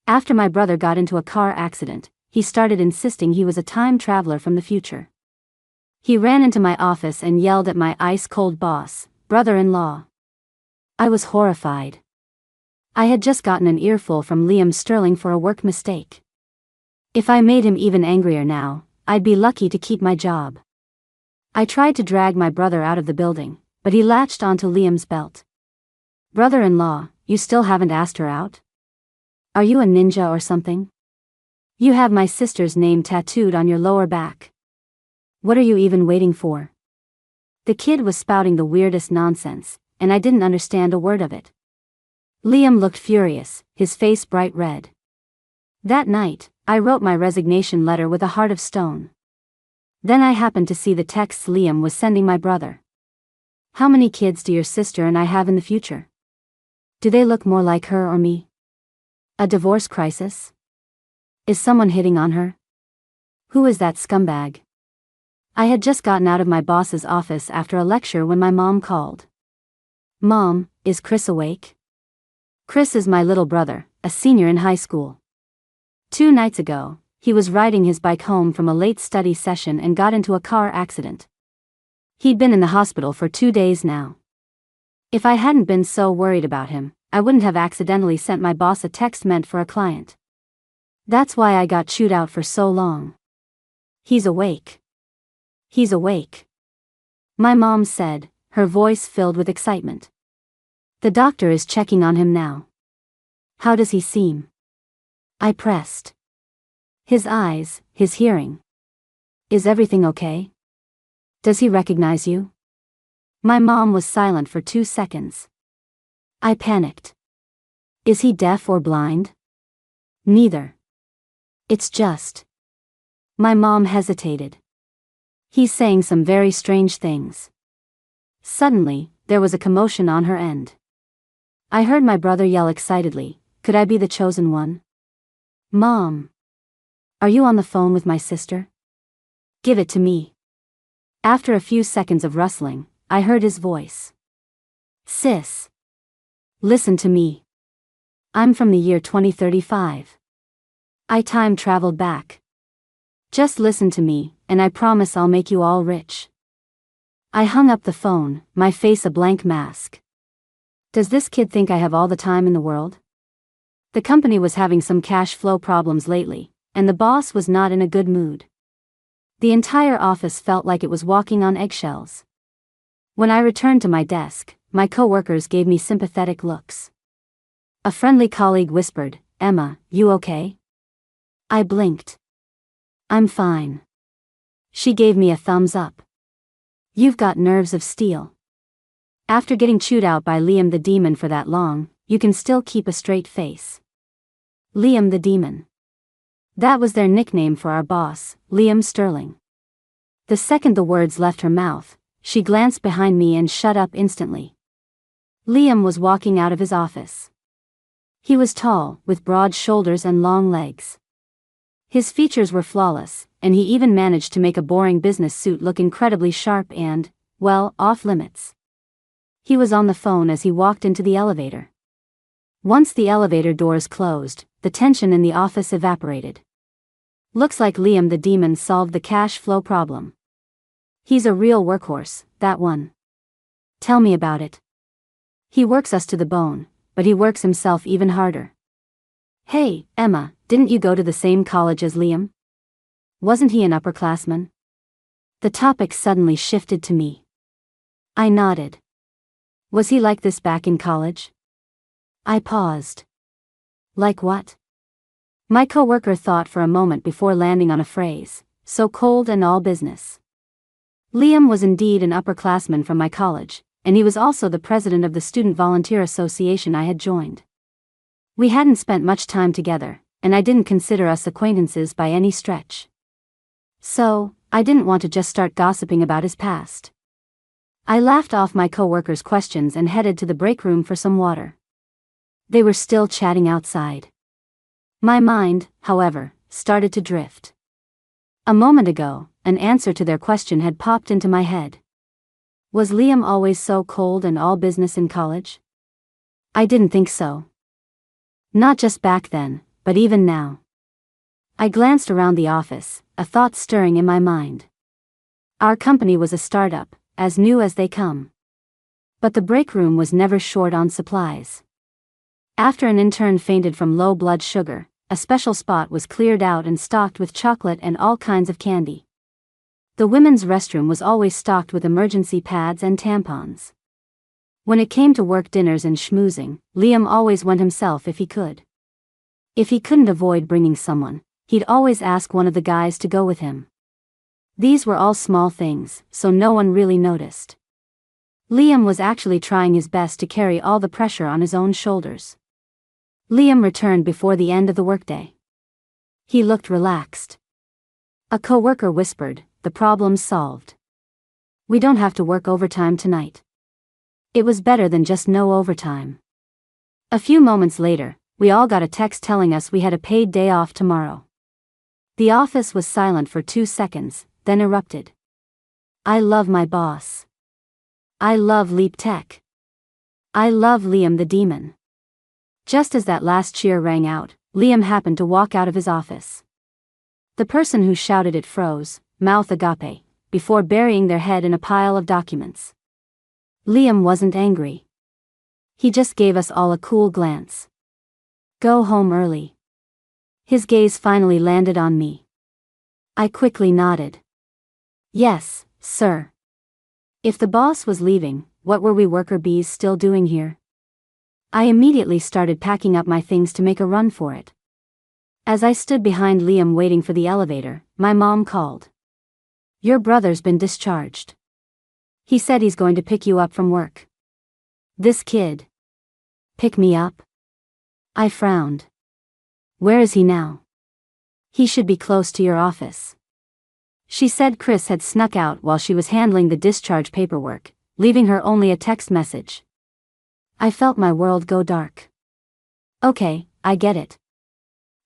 After my brother got into a car accident, he started insisting he was a time traveler from the future. He ran into my office and yelled at my ice-cold boss, brother-in-law. I was horrified. I had just gotten an earful from Liam Sterling for a work mistake. If I made him even angrier now, I'd be lucky to keep my job. I tried to drag my brother out of the building, but he latched onto Liam's belt. Brother-in-law, you still haven't asked her out? Are you a ninja or something? You have my sister's name tattooed on your lower back. What are you even waiting for? The kid was spouting the weirdest nonsense, and I didn't understand a word of it. Liam looked furious, his face bright red. That night, I wrote my resignation letter with a heart of stone. Then I happened to see the texts Liam was sending my brother. How many kids do your sister and I have in the future? Do they look more like her or me? A divorce crisis? Is someone hitting on her? Who is that scumbag? I had just gotten out of my boss's office after a lecture when my mom called. Mom, is Chris awake? Chris is my little brother, a senior in high school. 2 nights ago, he was riding his bike home from a late study session and got into a car accident. He'd been in the hospital for 2 days now. If I hadn't been so worried about him, I wouldn't have accidentally sent my boss a text meant for a client. That's why I got chewed out for so long. He's awake. He's awake. My mom said, her voice filled with excitement. The doctor is checking on him now. How does he seem? I pressed. His eyes, his hearing. Is everything okay? Does he recognize you? My mom was silent for 2 seconds. I panicked. Is he deaf or blind? Neither. It's just. My mom hesitated. He's saying some very strange things. Suddenly, there was a commotion on her end. I heard my brother yell excitedly, could I be the chosen one? Mom. Are you on the phone with my sister? Give it to me. After a few seconds of rustling, I heard his voice. Sis. Listen to me. I'm from the year 2035. I time traveled back. Just listen to me, and I promise I'll make you all rich. I hung up the phone, my face a blank mask. Does this kid think I have all the time in the world? The company was having some cash flow problems lately, and the boss was not in a good mood. The entire office felt like it was walking on eggshells. When I returned to my desk, my coworkers gave me sympathetic looks. A friendly colleague whispered, Emma, you okay? I blinked. I'm fine. She gave me a thumbs up. You've got nerves of steel. After getting chewed out by Liam the Demon for that long, you can still keep a straight face. Liam the Demon. That was their nickname for our boss, Liam Sterling. The second the words left her mouth, she glanced behind me and shut up instantly. Liam was walking out of his office. He was tall, with broad shoulders and long legs. His features were flawless, and he even managed to make a boring business suit look incredibly sharp and, well, off limits. He was on the phone as he walked into the elevator. Once the elevator doors closed, the tension in the office evaporated. Looks like Liam the Demon solved the cash flow problem. He's a real workhorse, that one. Tell me about it. He works us to the bone, but he works himself even harder. Hey, Emma, didn't you go to the same college as Liam? Wasn't he an upperclassman? The topic suddenly shifted to me. I nodded. Was he like this back in college? I paused. Like what? My coworker thought for a moment before landing on a phrase, so cold and all business. Liam was indeed an upperclassman from my college, and he was also the president of the Student Volunteer Association I had joined. We hadn't spent much time together, and I didn't consider us acquaintances by any stretch. So, I didn't want to just start gossiping about his past. I laughed off my coworkers' questions and headed to the break room for some water. They were still chatting outside. My mind, however, started to drift. A moment ago, an answer to their question had popped into my head. Was Liam always so cold and all business in college? I didn't think so. Not just back then, but even now. I glanced around the office, a thought stirring in my mind. Our company was a startup, as new as they come. But the break room was never short on supplies. After an intern fainted from low blood sugar, a special spot was cleared out and stocked with chocolate and all kinds of candy. The women's restroom was always stocked with emergency pads and tampons. When it came to work dinners and schmoozing, Liam always went himself if he could. If he couldn't avoid bringing someone, he'd always ask one of the guys to go with him. These were all small things, so no one really noticed. Liam was actually trying his best to carry all the pressure on his own shoulders. Liam returned before the end of the workday. He looked relaxed. A coworker whispered, "The problem's solved. We don't have to work overtime tonight." It was better than just no overtime. A few moments later, we all got a text telling us we had a paid day off tomorrow. The office was silent for 2 seconds, then erupted. I love my boss. I love Leap Tech. I love Liam the Demon. Just as that last cheer rang out, Liam happened to walk out of his office. The person who shouted it froze, mouth agape, before burying their head in a pile of documents. Liam wasn't angry. He just gave us all a cool glance. Go home early. His gaze finally landed on me. I quickly nodded. Yes, sir. If the boss was leaving, what were we worker bees still doing here? I immediately started packing up my things to make a run for it. As I stood behind Liam waiting for the elevator, my mom called. Your brother's been discharged. He said he's going to pick you up from work. This kid. Pick me up? I frowned. Where is he now? He should be close to your office. She said Chris had snuck out while she was handling the discharge paperwork, leaving her only a text message. I felt my world go dark. Okay, I get it.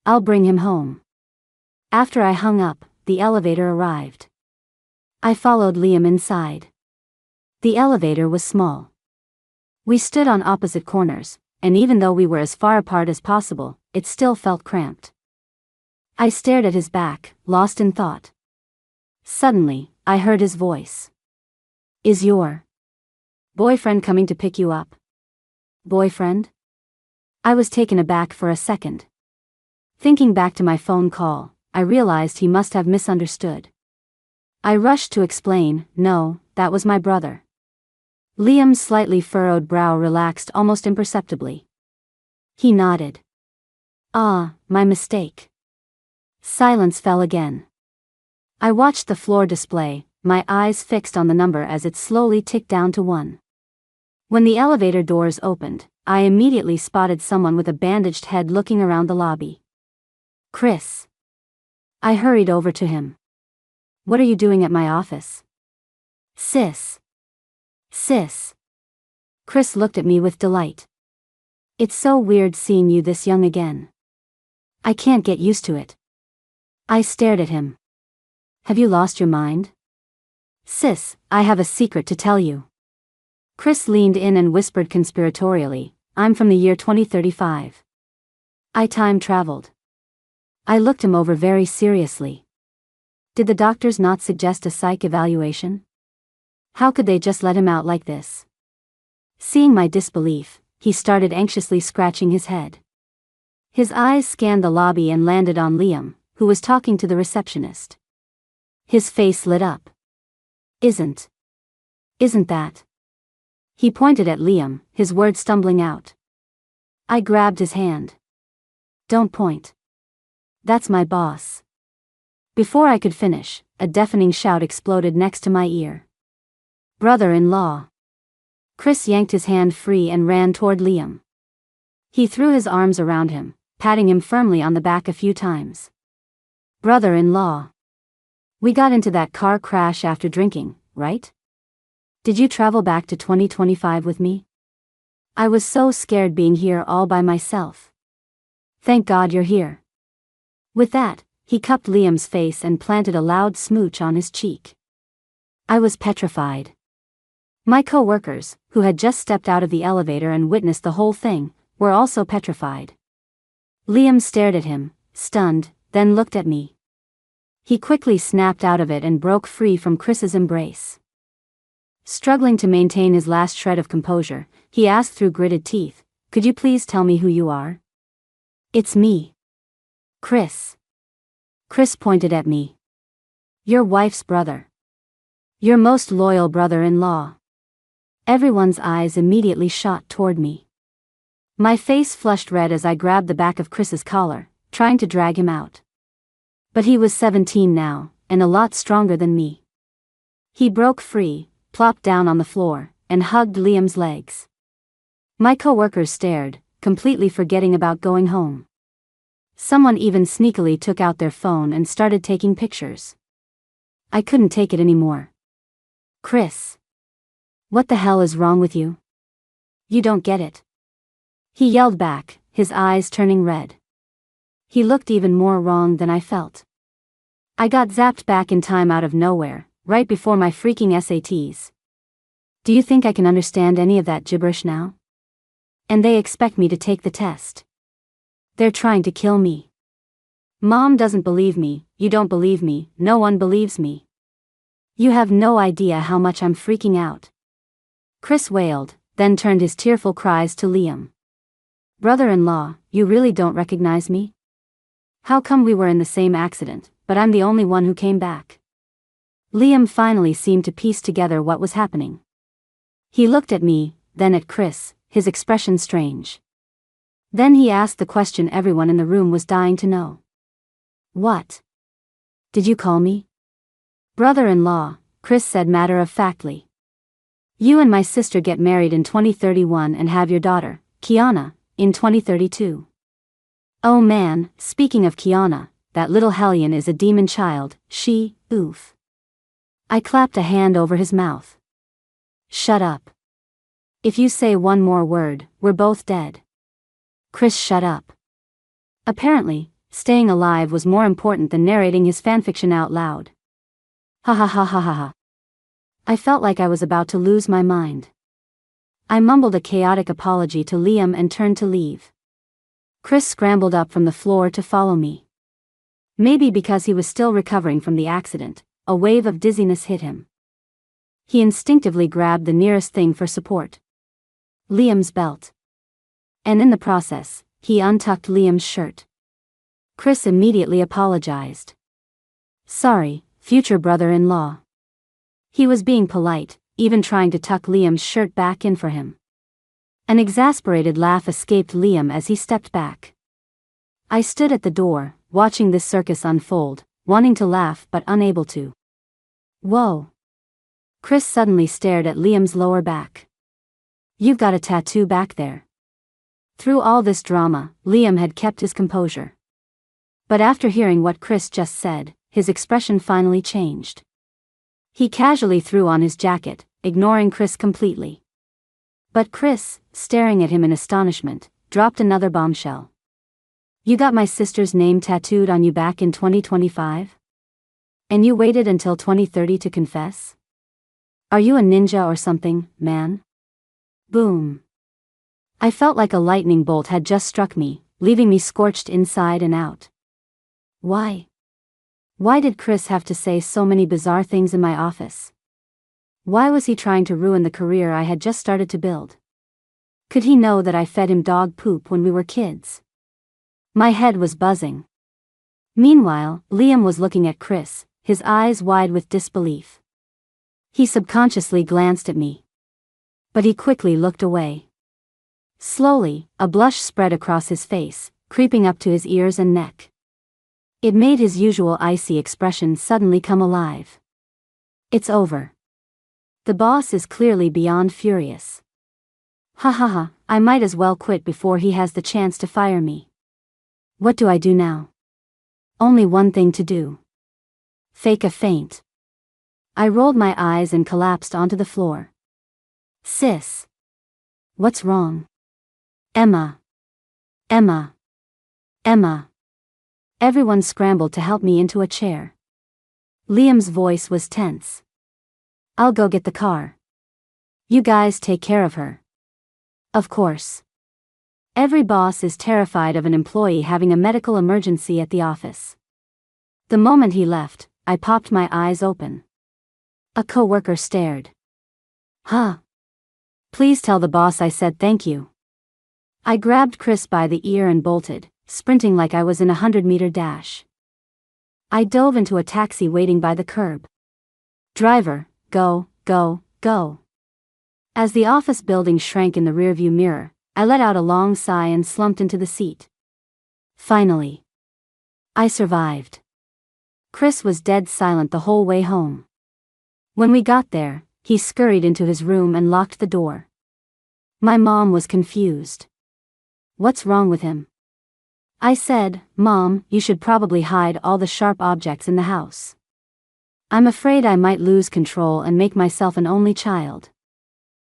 I'll bring him home. After I hung up, the elevator arrived. I followed Liam inside. The elevator was small. We stood on opposite corners, and even though we were as far apart as possible, it still felt cramped. I stared at his back, lost in thought. Suddenly, I heard his voice. Is your boyfriend coming to pick you up? Boyfriend? I was taken aback for a second. Thinking back to my phone call, I realized he must have misunderstood. I rushed to explain, no, that was my brother. Liam's slightly furrowed brow relaxed almost imperceptibly. He nodded. Ah, my mistake. Silence fell again. I watched the floor display, my eyes fixed on the number as it slowly ticked down to 1. When the elevator doors opened, I immediately spotted someone with a bandaged head looking around the lobby. Chris. I hurried over to him. What are you doing at my office? Sis. Chris looked at me with delight. It's so weird seeing you this young again. I can't get used to it. I stared at him. Have you lost your mind? Sis, I have a secret to tell you. Chris leaned in and whispered conspiratorially, I'm from the year 2035. I time traveled. I looked him over very seriously. Did the doctors not suggest a psych evaluation? How could they just let him out like this? Seeing my disbelief, he started anxiously scratching his head. His eyes scanned the lobby and landed on Liam, who was talking to the receptionist. His face lit up. Isn't that? He pointed at Liam, his words stumbling out. I grabbed his hand. Don't point. That's my boss. Before I could finish, a deafening shout exploded next to my ear. Brother-in-law. Chris yanked his hand free and ran toward Liam. He threw his arms around him, patting him firmly on the back a few times. Brother-in-law. We got into that car crash after drinking, right? Did you travel back to 2025 with me? I was so scared being here all by myself. Thank God you're here. With that, he cupped Liam's face and planted a loud smooch on his cheek. I was petrified. My co-workers, who had just stepped out of the elevator and witnessed the whole thing, were also petrified. Liam stared at him, stunned, then looked at me. He quickly snapped out of it and broke free from Chris's embrace. Struggling to maintain his last shred of composure, he asked through gritted teeth, "Could you please tell me who you are?" "It's me. Chris." Chris pointed at me. "Your wife's brother. Your most loyal brother-in-law." Everyone's eyes immediately shot toward me. My face flushed red as I grabbed the back of Chris's collar, trying to drag him out. But he was 17 now, and a lot stronger than me. He broke free, plopped down on the floor, and hugged Liam's legs. My coworkers stared, completely forgetting about going home. Someone even sneakily took out their phone and started taking pictures. I couldn't take it anymore. "Chris. What the hell is wrong with you? You don't get it." He yelled back, his eyes turning red. He looked even more wrong than I felt. I got zapped back in time out of nowhere, right before my freaking SATs. "Do you think I can understand any of that gibberish now? And they expect me to take the test. They're trying to kill me. Mom doesn't believe me, you don't believe me, no one believes me. You have no idea how much I'm freaking out." Chris wailed, then turned his tearful cries to Liam. "Brother-in-law, you really don't recognize me? How come we were in the same accident, but I'm the only one who came back?" Liam finally seemed to piece together what was happening. He looked at me, then at Chris, his expression strange. Then he asked the question everyone in the room was dying to know. "What did you call me?" "Brother-in-law," Chris said matter-of-factly. "You and my sister get married in 2031 and have your daughter, Kiana, in 2032. Oh man, speaking of Kiana, that little hellion is a demon child, oof." I clapped a hand over his mouth. "Shut up. If you say one more word, we're both dead." Chris shut up. Apparently, staying alive was more important than narrating his fanfiction out loud. Ha ha ha ha ha ha. I felt like I was about to lose my mind. I mumbled a chaotic apology to Liam and turned to leave. Chris scrambled up from the floor to follow me. Maybe because he was still recovering from the accident, a wave of dizziness hit him. He instinctively grabbed the nearest thing for support. Liam's belt. And in the process, he untucked Liam's shirt. Chris immediately apologized. "Sorry, future brother-in-law." He was being polite, even trying to tuck Liam's shirt back in for him. An exasperated laugh escaped Liam as he stepped back. I stood at the door, watching this circus unfold, wanting to laugh but unable to. "Whoa." Chris suddenly stared at Liam's lower back. "You've got a tattoo back there." Through all this drama, Liam had kept his composure. But after hearing what Chris just said, his expression finally changed. He casually threw on his jacket, ignoring Chris completely. But Chris, staring at him in astonishment, dropped another bombshell. "You got my sister's name tattooed on you back in 2025? And you waited until 2030 to confess? Are you a ninja or something, man?" Boom. I felt like a lightning bolt had just struck me, leaving me scorched inside and out. Why? Why did Chris have to say so many bizarre things in my office? Why was he trying to ruin the career I had just started to build? Could he know that I fed him dog poop when we were kids? My head was buzzing. Meanwhile, Liam was looking at Chris, his eyes wide with disbelief. He subconsciously glanced at me. But he quickly looked away. Slowly, a blush spread across his face, creeping up to his ears and neck. It made his usual icy expression suddenly come alive. "It's over. The boss is clearly beyond furious. Ha ha ha, I might as well quit before he has the chance to fire me. What do I do now? Only one thing to do. Fake a faint." I rolled my eyes and collapsed onto the floor. "Sis. What's wrong? Emma. Emma. Emma." Everyone scrambled to help me into a chair. Liam's voice was tense. "I'll go get the car. You guys take care of her." "Of course." Every boss is terrified of an employee having a medical emergency at the office. The moment he left, I popped my eyes open. A coworker stared. Huh? Please tell the boss I said thank you. I grabbed Chris by the ear and bolted, sprinting like I was in a 100-meter dash. I dove into a taxi waiting by the curb. Driver, go, go, go. As the office building shrank in the rearview mirror, I let out a long sigh and slumped into the seat. Finally. I survived. Chris was dead silent the whole way home. When we got there, he scurried into his room and locked the door. My mom was confused. What's wrong with him? I said, Mom, you should probably hide all the sharp objects in the house. I'm afraid I might lose control and make myself an only child.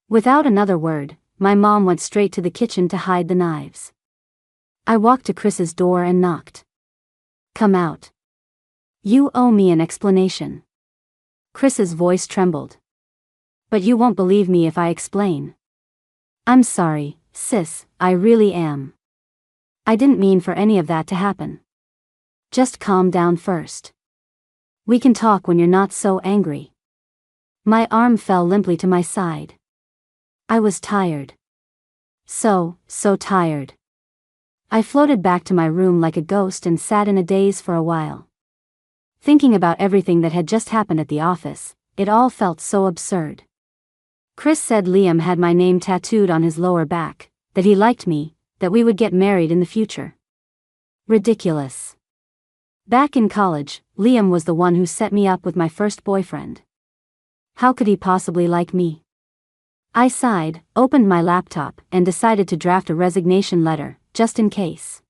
Without another word, my mom went straight to the kitchen to hide the knives. I walked to Chris's door and knocked. Come out. You owe me an explanation. Chris's voice trembled. But you won't believe me if I explain. I'm sorry, sis, I really am. I didn't mean for any of that to happen. Just calm down first. We can talk when you're not so angry. My arm fell limply to my side. I was tired. So tired. I floated back to my room like a ghost and sat in a daze for a while. Thinking about everything that had just happened at the office, it all felt so absurd. Chris said Liam had my name tattooed on his lower back, that he liked me, that we would get married in the future. Ridiculous. Back in college, Liam was the one who set me up with my first boyfriend. How could he possibly like me? I sighed, opened my laptop, and decided to draft a resignation letter, just in case.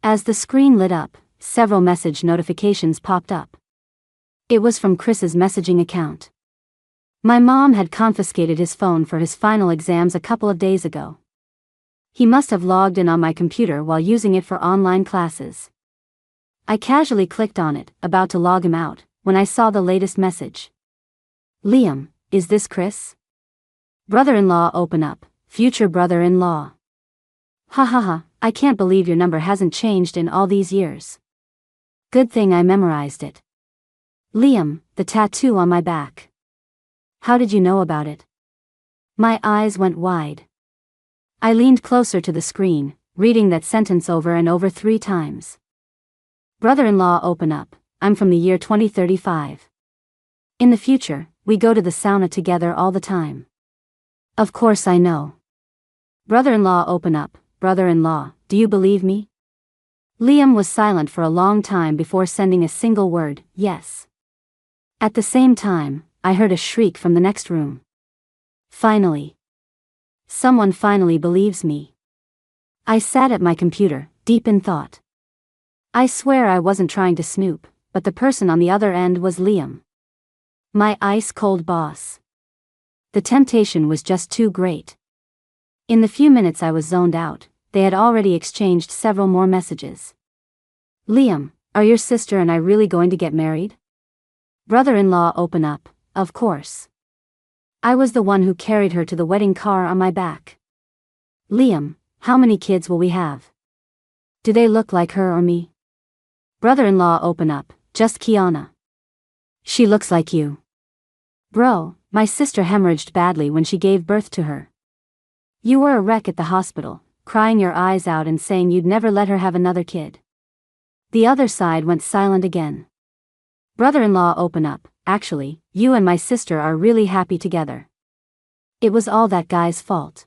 As the screen lit up, several message notifications popped up. It was from Chris's messaging account. My mom had confiscated his phone for his final exams a couple of days ago. He must have logged in on my computer while using it for online classes. I casually clicked on it, about to log him out, when I saw the latest message. Liam, is this Chris? Brother-in-law open up, future brother-in-law. Ha ha ha, I can't believe your number hasn't changed in all these years. Good thing I memorized it. Liam, the tattoo on my back. How did you know about it? My eyes went wide. I leaned closer to the screen, reading that sentence over and over 3 times. Brother-in-law open up, I'm from the year 2035. In the future, we go to the sauna together all the time. Of course I know. Brother-in-law open up, brother-in-law, do you believe me? Liam was silent for a long time before sending a single word, yes. At the same time, I heard a shriek from the next room. Finally. Someone finally believes me. I sat at my computer, deep in thought. I swear I wasn't trying to snoop, but the person on the other end was Liam. My ice-cold boss. The temptation was just too great. In the few minutes I was zoned out, they had already exchanged several more messages. Liam, are your sister and I really going to get married? Brother-in-law open up, of course. I was the one who carried her to the wedding car on my back. Liam, how many kids will we have? Do they look like her or me? Brother-in-law open up, just Kiana. She looks like you. Bro, my sister hemorrhaged badly when she gave birth to her. You were a wreck at the hospital, crying your eyes out and saying you'd never let her have another kid. The other side went silent again. Brother-in-law open up, actually, you and my sister are really happy together. It was all that guy's fault.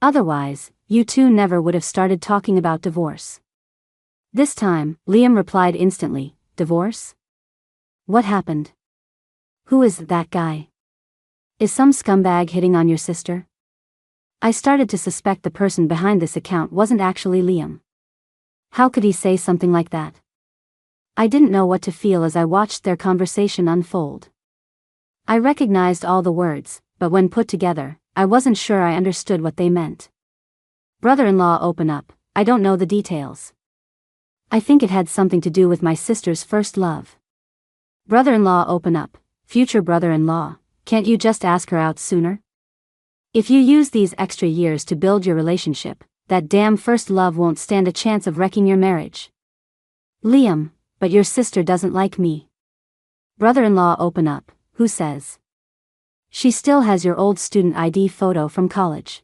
Otherwise, you two never would have started talking about divorce. This time, Liam replied instantly, divorce? What happened? Who is that guy? Is some scumbag hitting on your sister? I started to suspect the person behind this account wasn't actually Liam. How could he say something like that? I didn't know what to feel as I watched their conversation unfold. I recognized all the words, but when put together, I wasn't sure I understood what they meant. Brother-in-law open up, I don't know the details. I think it had something to do with my sister's first love. Brother-in-law open up, future brother-in-law, can't you just ask her out sooner? If you use these extra years to build your relationship, that damn first love won't stand a chance of wrecking your marriage. Liam, but your sister doesn't like me. Brother-in-law open up, who says? She still has your old student ID photo from college.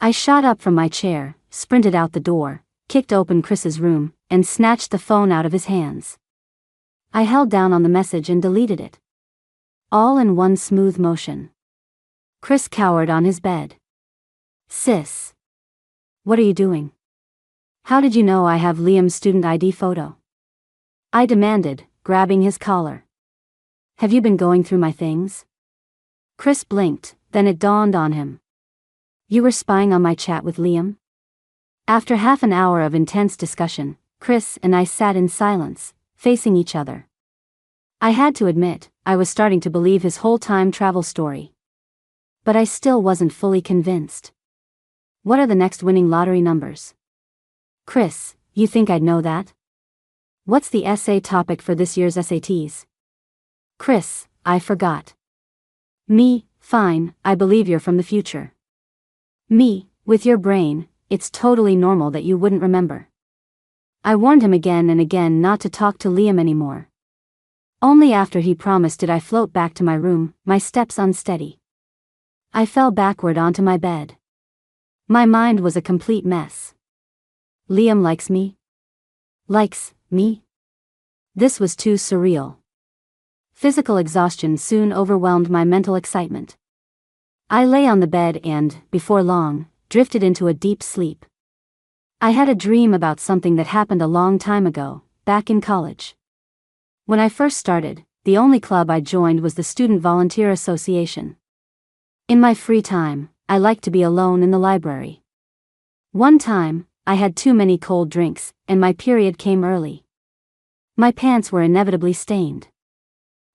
I shot up from my chair, sprinted out the door, kicked open Chris's room, and snatched the phone out of his hands. I held down on the message and deleted it. All in one smooth motion. Chris cowered on his bed. Sis. What are you doing? How did you know I have Liam's student ID photo? I demanded, grabbing his collar. Have you been going through my things? Chris blinked, then it dawned on him. You were spying on my chat with Liam? After half an hour of intense discussion, Chris and I sat in silence, facing each other. I had to admit, I was starting to believe his whole time travel story. But I still wasn't fully convinced. What are the next winning lottery numbers? Chris, you think I'd know that? What's the essay topic for this year's SATs? Chris, I forgot. Me, fine, I believe you're from the future. Me, with your brain, it's totally normal that you wouldn't remember. I warned him again and again not to talk to Liam anymore. Only after he promised did I float back to my room, my steps unsteady. I fell backward onto my bed. My mind was a complete mess. Liam likes me? Likes me? This was too surreal. Physical exhaustion soon overwhelmed my mental excitement. I lay on the bed and, before long, drifted into a deep sleep. I had a dream about something that happened a long time ago, back in college. When I first started, the only club I joined was the Student Volunteer Association. In my free time, I liked to be alone in the library. One time, I had too many cold drinks, and my period came early. My pants were inevitably stained.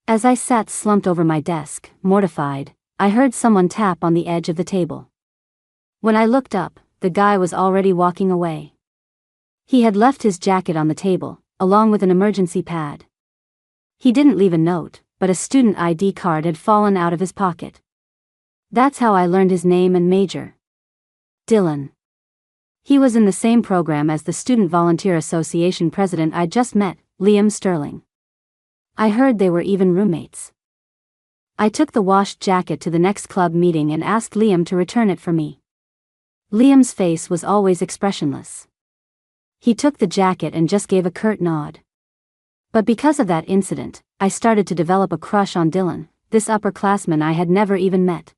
As I sat slumped over my desk, mortified, I heard someone tap on the edge of the table. When I looked up, the guy was already walking away. He had left his jacket on the table, along with an emergency pad. He didn't leave a note, but a student ID card had fallen out of his pocket. That's how I learned his name and major. Dylan. He was in the same program as the Student Volunteer Association president I'd just met, Liam Sterling. I heard they were even roommates. I took the washed jacket to the next club meeting and asked Liam to return it for me. Liam's face was always expressionless. He took the jacket and just gave a curt nod. But because of that incident, I started to develop a crush on Dylan, this upperclassman I had never even met.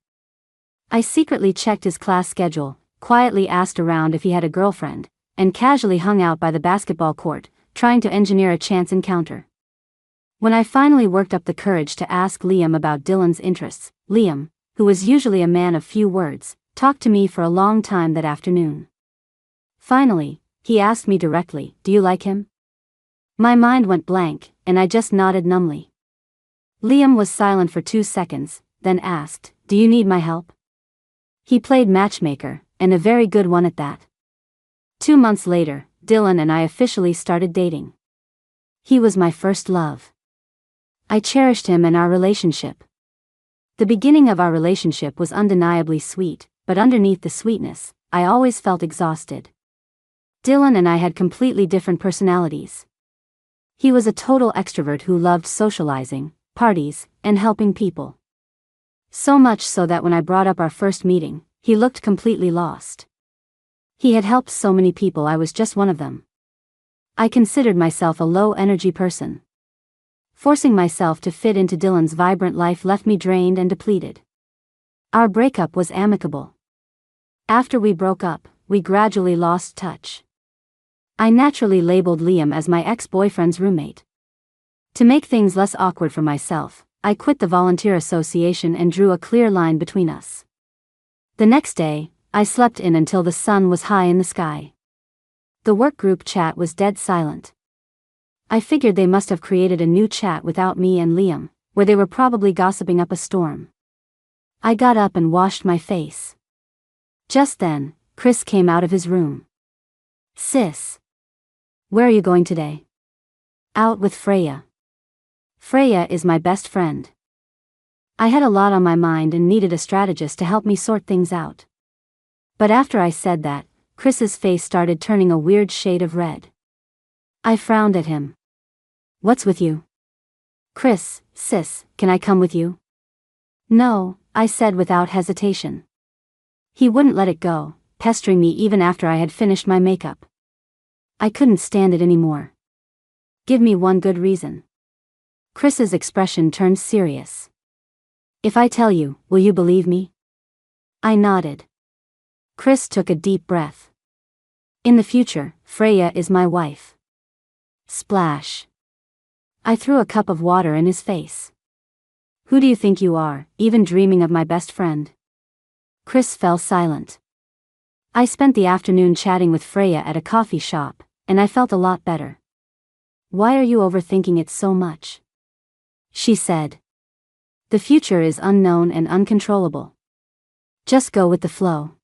I secretly checked his class schedule, quietly asked around if he had a girlfriend, and casually hung out by the basketball court, trying to engineer a chance encounter. When I finally worked up the courage to ask Liam about Dylan's interests, Liam, who was usually a man of few words, talked to me for a long time that afternoon. Finally, he asked me directly, "Do you like him?" My mind went blank, and I just nodded numbly. Liam was silent for 2 seconds, then asked, "Do you need my help?" He played matchmaker, and a very good one at that. 2 months later, Dylan and I officially started dating. He was my first love. I cherished him and our relationship. The beginning of our relationship was undeniably sweet, but underneath the sweetness, I always felt exhausted. Dylan and I had completely different personalities. He was a total extrovert who loved socializing, parties, and helping people. So much so that when I brought up our first meeting, he looked completely lost. He had helped so many people, I was just one of them. I considered myself a low-energy person. Forcing myself to fit into Dylan's vibrant life left me drained and depleted. Our breakup was amicable. After we broke up, we gradually lost touch. I naturally labeled Liam as my ex-boyfriend's roommate. To make things less awkward for myself, I quit the volunteer association and drew a clear line between us. The next day, I slept in until the sun was high in the sky. The work group chat was dead silent. I figured they must have created a new chat without me and Liam, where they were probably gossiping up a storm. I got up and washed my face. Just then, Chris came out of his room. "Sis. Where are you going today?" "Out with Freya." Freya is my best friend. I had a lot on my mind and needed a strategist to help me sort things out. But after I said that, Chris's face started turning a weird shade of red. I frowned at him. What's with you? Chris, sis, can I come with you? No, I said without hesitation. He wouldn't let it go, pestering me even after I had finished my makeup. I couldn't stand it anymore. Give me one good reason. Chris's expression turned serious. If I tell you, will you believe me? I nodded. Chris took a deep breath. In the future, Freya is my wife. Splash. I threw a cup of water in his face. Who do you think you are, even dreaming of my best friend? Chris fell silent. I spent the afternoon chatting with Freya at a coffee shop, and I felt a lot better. Why are you overthinking it so much? She said. The future is unknown and uncontrollable. Just go with the flow.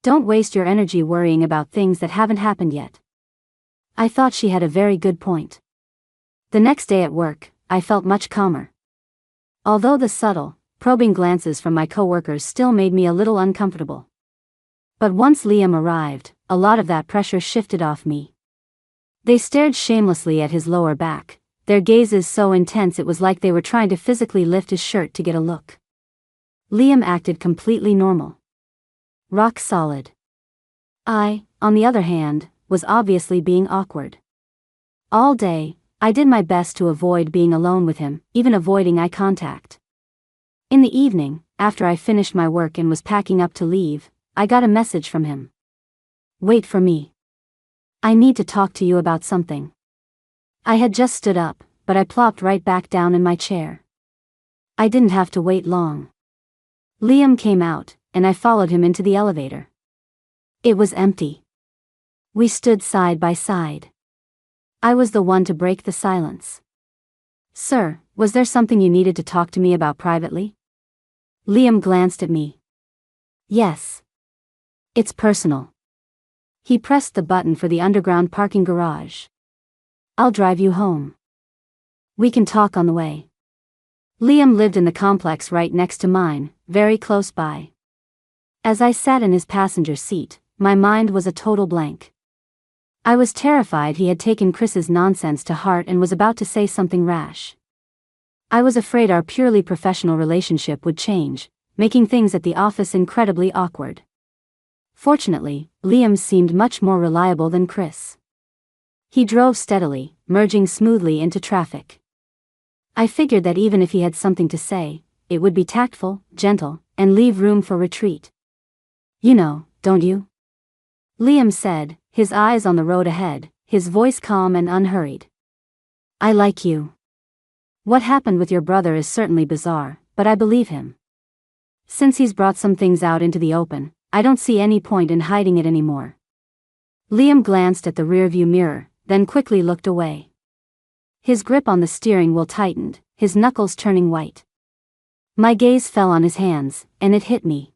Don't waste your energy worrying about things that haven't happened yet. I thought she had a very good point. The next day at work, I felt much calmer. Although the subtle, probing glances from my coworkers still made me a little uncomfortable. But once Liam arrived, a lot of that pressure shifted off me. They stared shamelessly at his lower back, their gazes so intense it was like they were trying to physically lift his shirt to get a look. Liam acted completely normal. Rock solid. I, on the other hand, was obviously being awkward. All day, I did my best to avoid being alone with him, even avoiding eye contact. In the evening, after I finished my work and was packing up to leave, I got a message from him. Wait for me. I need to talk to you about something. I had just stood up, but I plopped right back down in my chair. I didn't have to wait long. Liam came out, and I followed him into the elevator. It was empty. We stood side by side. I was the one to break the silence. Sir, was there something you needed to talk to me about privately? Liam glanced at me. Yes. It's personal. He pressed the button for the underground parking garage. I'll drive you home. We can talk on the way. Liam lived in the complex right next to mine, very close by. As I sat in his passenger seat, my mind was a total blank. I was terrified he had taken Chris's nonsense to heart and was about to say something rash. I was afraid our purely professional relationship would change, making things at the office incredibly awkward. Fortunately, Liam seemed much more reliable than Chris. He drove steadily, merging smoothly into traffic. I figured that even if he had something to say, it would be tactful, gentle, and leave room for retreat. You know, don't you? Liam said, his eyes on the road ahead, his voice calm and unhurried. I like you. What happened with your brother is certainly bizarre, but I believe him. Since he's brought some things out into the open, I don't see any point in hiding it anymore. Liam glanced at the rearview mirror, then quickly looked away. His grip on the steering wheel tightened, his knuckles turning white. My gaze fell on his hands, and it hit me.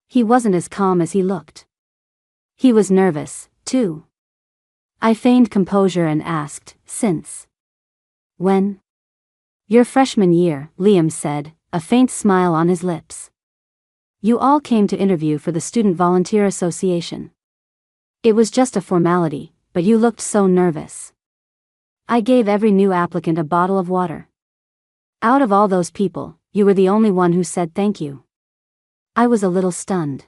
He wasn't as calm as he looked. He was nervous, too. I feigned composure and asked, since when? Your freshman year, Liam said, a faint smile on his lips. You all came to interview for the Student Volunteer Association. It was just a formality, but you looked so nervous. I gave every new applicant a bottle of water. Out of all those people, you were the only one who said thank you. I was a little stunned.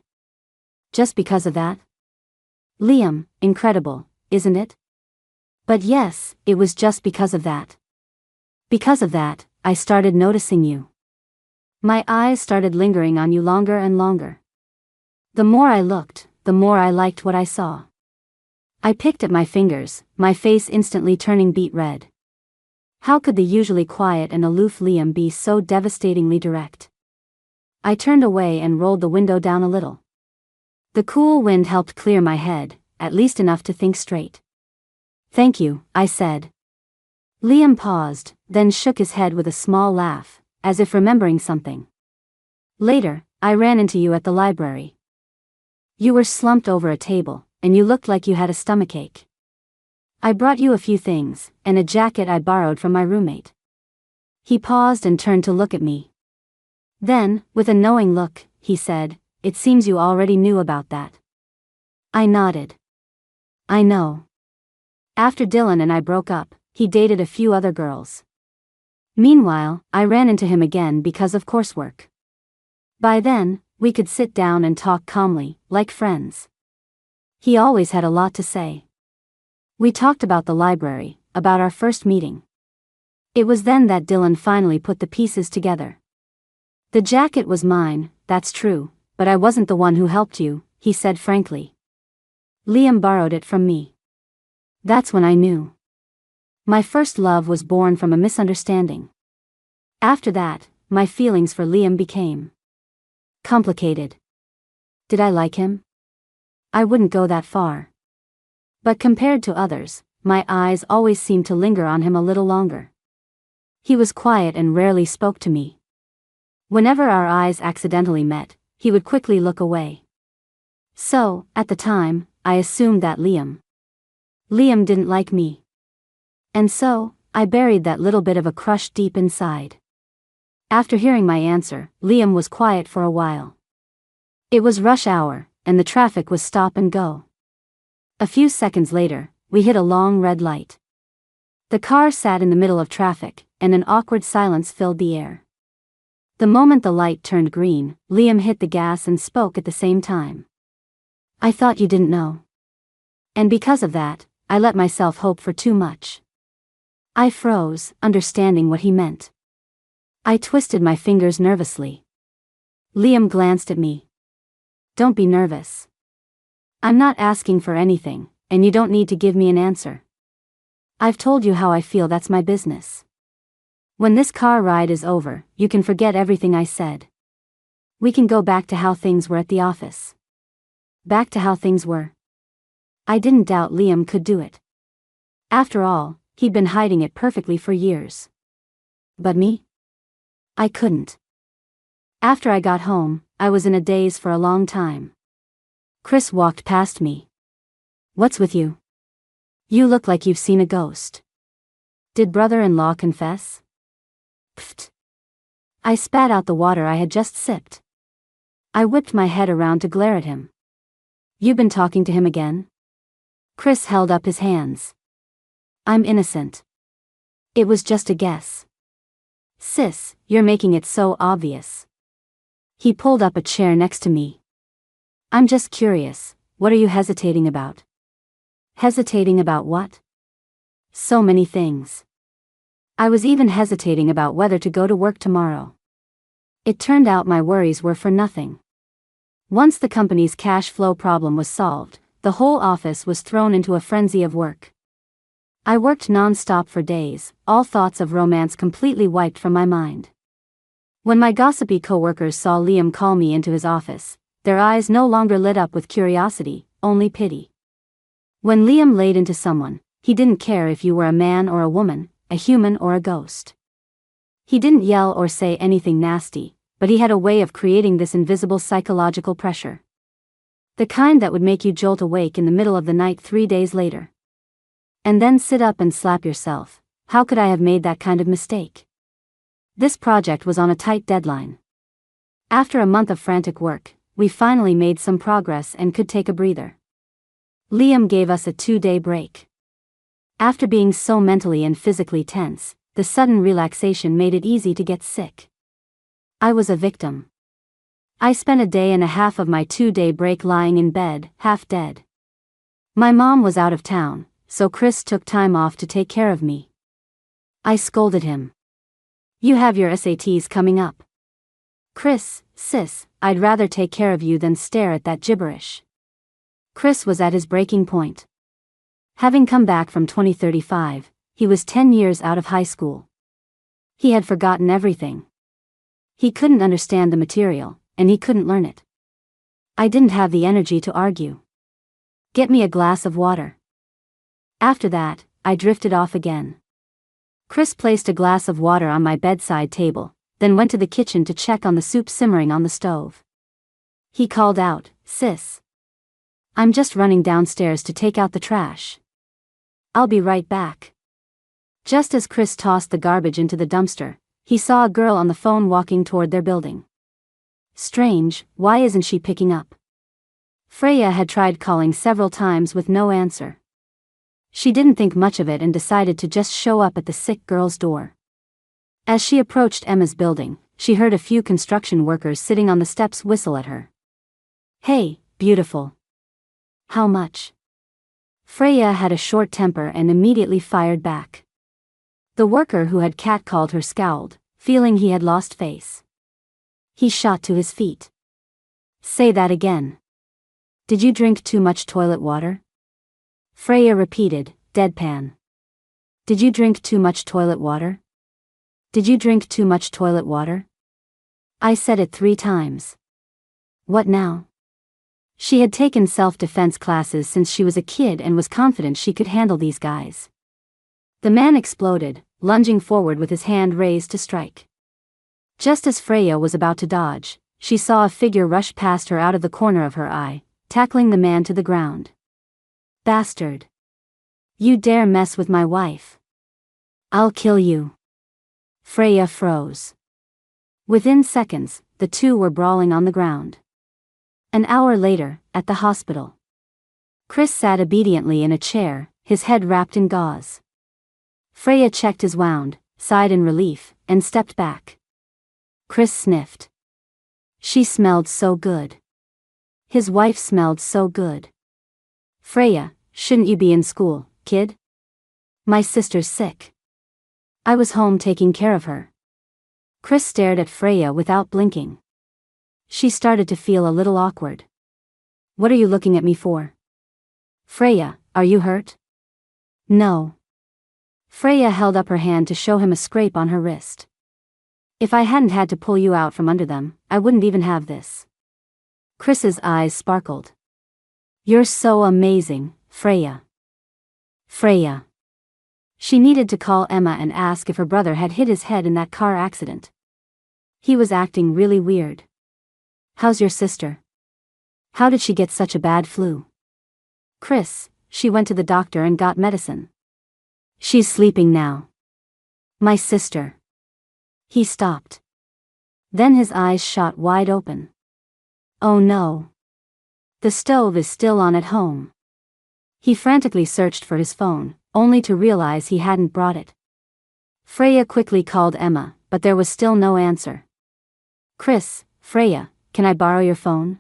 Just because of that? Liam, incredible, isn't it? But yes, it was just because of that. Because of that, I started noticing you. My eyes started lingering on you longer and longer. The more I looked, the more I liked what I saw. I picked at my fingers, my face instantly turning beet red. How could the usually quiet and aloof Liam be so devastatingly direct? I turned away and rolled the window down a little. The cool wind helped clear my head, at least enough to think straight. Thank you, I said. Liam paused, then shook his head with a small laugh, as if remembering something. Later, I ran into you at the library. You were slumped over a table, and you looked like you had a stomachache. I brought you a few things, and a jacket I borrowed from my roommate. He paused and turned to look at me. Then, with a knowing look, he said, it seems you already knew about that. I nodded. I know. After Dylan and I broke up, he dated a few other girls. Meanwhile, I ran into him again because of coursework. By then, we could sit down and talk calmly, like friends. He always had a lot to say. We talked about the library, about our first meeting. It was then that Dylan finally put the pieces together. The jacket was mine, that's true, but I wasn't the one who helped you, he said frankly. Liam borrowed it from me. That's when I knew. My first love was born from a misunderstanding. After that, my feelings for Liam became complicated. Did I like him? I wouldn't go that far. But compared to others, my eyes always seemed to linger on him a little longer. He was quiet and rarely spoke to me. Whenever our eyes accidentally met, he would quickly look away. So, at the time, I assumed that Liam didn't like me. And so, I buried that little bit of a crush deep inside. After hearing my answer, Liam was quiet for a while. It was rush hour, and the traffic was stop and go. A few seconds later, we hit a long red light. The car sat in the middle of traffic, and an awkward silence filled the air. The moment the light turned green, Liam hit the gas and spoke at the same time. I thought you didn't know. And because of that, I let myself hope for too much. I froze, understanding what he meant. I twisted my fingers nervously. Liam glanced at me. Don't be nervous. I'm not asking for anything, and you don't need to give me an answer. I've told you how I feel, that's my business. When this car ride is over, you can forget everything I said. We can go back to how things were at the office. Back to how things were. I didn't doubt Liam could do it. After all, he'd been hiding it perfectly for years. But me? I couldn't. After I got home, I was in a daze for a long time. Chris walked past me. What's with you? You look like you've seen a ghost. Did brother-in-law confess? Pfft. I spat out the water I had just sipped. I whipped my head around to glare at him. You been talking to him again? Chris held up his hands. I'm innocent. It was just a guess. Sis, you're making it so obvious. He pulled up a chair next to me. I'm just curious, what are you hesitating about? Hesitating about what? So many things. I was even hesitating about whether to go to work tomorrow. It turned out my worries were for nothing. Once the company's cash flow problem was solved, the whole office was thrown into a frenzy of work. I worked non-stop for days, all thoughts of romance completely wiped from my mind. When my gossipy coworkers saw Liam call me into his office, their eyes no longer lit up with curiosity, only pity. When Liam laid into someone, he didn't care if you were a man or a woman, a human or a ghost. He didn't yell or say anything nasty, but he had a way of creating this invisible psychological pressure. The kind that would make you jolt awake in the middle of the night 3 days later. And then sit up and slap yourself. How could I have made that kind of mistake? This project was on a tight deadline. After a month of frantic work, we finally made some progress and could take a breather. Liam gave us a 2-day break. After being so mentally and physically tense, the sudden relaxation made it easy to get sick. I was a victim. I spent a day and a half of my 2-day break lying in bed, half dead. My mom was out of town, so Chris took time off to take care of me. I scolded him. You have your SATs coming up. Chris, sis, I'd rather take care of you than stare at that gibberish. Chris was at his breaking point. Having come back from 2035, he was 10 years out of high school. He had forgotten everything. He couldn't understand the material, and he couldn't learn it. I didn't have the energy to argue. Get me a glass of water. After that, I drifted off again. Chris placed a glass of water on my bedside table, then went to the kitchen to check on the soup simmering on the stove. He called out, Sis. I'm just running downstairs to take out the trash. I'll be right back. Just as Chris tossed the garbage into the dumpster, he saw a girl on the phone walking toward their building. Strange, why isn't she picking up? Freya had tried calling several times with no answer. She didn't think much of it and decided to just show up at the sick girl's door. As she approached Emma's building, she heard a few construction workers sitting on the steps whistle at her. "Hey, beautiful. How much?" Freya had a short temper and immediately fired back. The worker who had catcalled her scowled, feeling he had lost face. He shot to his feet. "Say that again. Did you drink too much toilet water?" Freya repeated, deadpan. "Did you drink too much toilet water? Did you drink too much toilet water?" I said it 3 times. "What now?" She had taken self-defense classes since she was a kid and was confident she could handle these guys. The man exploded, lunging forward with his hand raised to strike. Just as Freya was about to dodge, she saw a figure rush past her out of the corner of her eye, tackling the man to the ground. "Bastard. You dare mess with my wife. I'll kill you." Freya froze. Within seconds, the two were brawling on the ground. An hour later, at the hospital. Chris sat obediently in a chair, his head wrapped in gauze. Freya checked his wound, sighed in relief, and stepped back. Chris sniffed. She smelled so good. His wife smelled so good. "Freya, shouldn't you be in school, kid? My sister's sick. I was home taking care of her." Chris stared at Freya without blinking. She started to feel a little awkward. "What are you looking at me for?" "Freya, are you hurt?" "No." Freya held up her hand to show him a scrape on her wrist. "If I hadn't had to pull you out from under them, I wouldn't even have this." Chris's eyes sparkled. "You're so amazing, Freya." Freya. She needed to call Emma and ask if her brother had hit his head in that car accident. He was acting really weird. "How's your sister? How did she get such a bad flu?" "Chris, she went to the doctor and got medicine. She's sleeping now." "My sister." He stopped. Then his eyes shot wide open. "Oh no. The stove is still on at home." He frantically searched for his phone, only to realize he hadn't brought it. Freya quickly called Emma, but there was still no answer. "Chris, Freya, can I borrow your phone?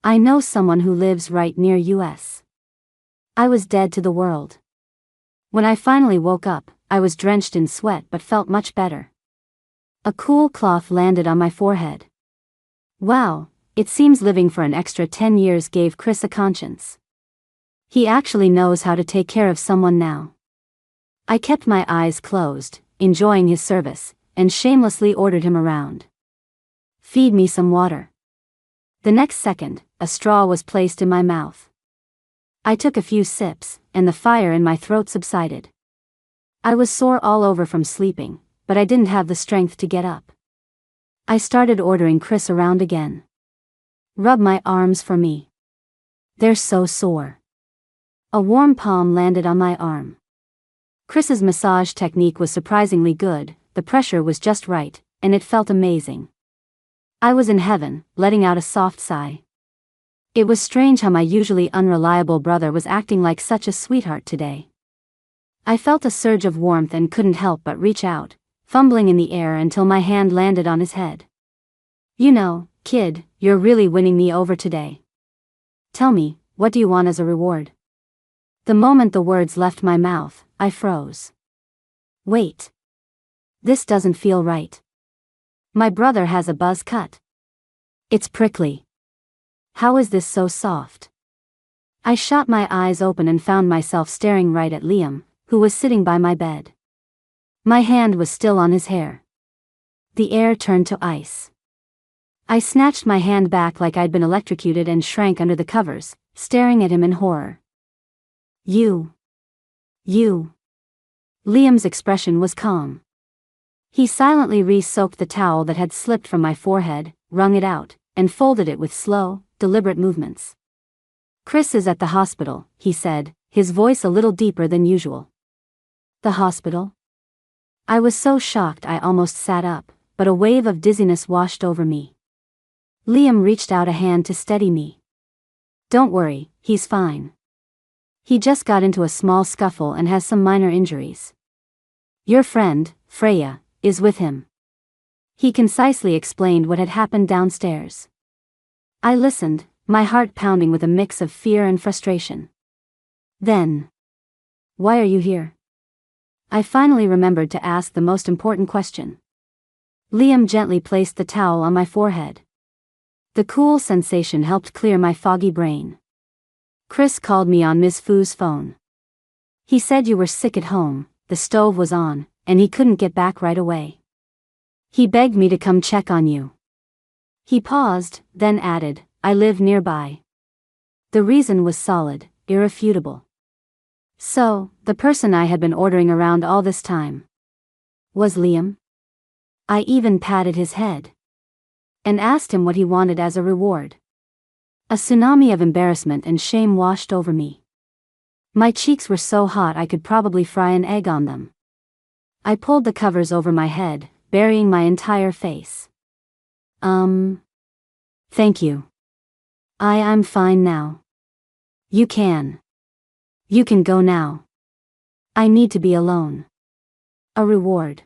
I know someone who lives right near US. I was dead to the world. When I finally woke up, I was drenched in sweat but felt much better." A cool cloth landed on my forehead. Wow, it seems living for an extra 10 years gave Chris a conscience. He actually knows how to take care of someone now. I kept my eyes closed, enjoying his service, and shamelessly ordered him around. "Feed me some water." The next second, a straw was placed in my mouth. I took a few sips, and the fire in my throat subsided. I was sore all over from sleeping, but I didn't have the strength to get up. I started ordering Chris around again. "Rub my arms for me. They're so sore." A warm palm landed on my arm. Chris's massage technique was surprisingly good, the pressure was just right, and it felt amazing. I was in heaven, letting out a soft sigh. It was strange how my usually unreliable brother was acting like such a sweetheart today. I felt a surge of warmth and couldn't help but reach out, fumbling in the air until my hand landed on his head. "You know, kid, you're really winning me over today. Tell me, what do you want as a reward?" The moment the words left my mouth, I froze. Wait. This doesn't feel right. My brother has a buzz cut. It's prickly. How is this so soft? I shot my eyes open and found myself staring right at Liam, who was sitting by my bed. My hand was still on his hair. The air turned to ice. I snatched my hand back like I'd been electrocuted and shrank under the covers, staring at him in horror. You. Liam's expression was calm. He silently re-soaked the towel that had slipped from my forehead, wrung it out, and folded it with slow, deliberate movements. "Chris is at the hospital," he said, his voice a little deeper than usual. "The hospital?" I was so shocked I almost sat up, but a wave of dizziness washed over me. Liam reached out a hand to steady me. Don't worry, he's fine. He just got into a small scuffle and has some minor injuries. Your friend, Freya, is with him. He concisely explained what had happened downstairs. I listened, my heart pounding with a mix of fear and frustration. Then, why are you here? I finally remembered to ask the most important question. Liam gently placed the towel on my forehead. The cool sensation helped clear my foggy brain. Chris called me on Ms. Fu's phone. He said you were sick at home, the stove was on, and he couldn't get back right away. He begged me to come check on you. He paused, then added, I live nearby. The reason was solid, irrefutable. So, the person I had been ordering around all this time was Liam? I even patted his head and asked him what he wanted as a reward. A tsunami of embarrassment and shame washed over me. My cheeks were so hot I could probably fry an egg on them. I pulled the covers over my head, burying my entire face. Thank you. I'm fine now. You can go now. I need to be alone. A reward.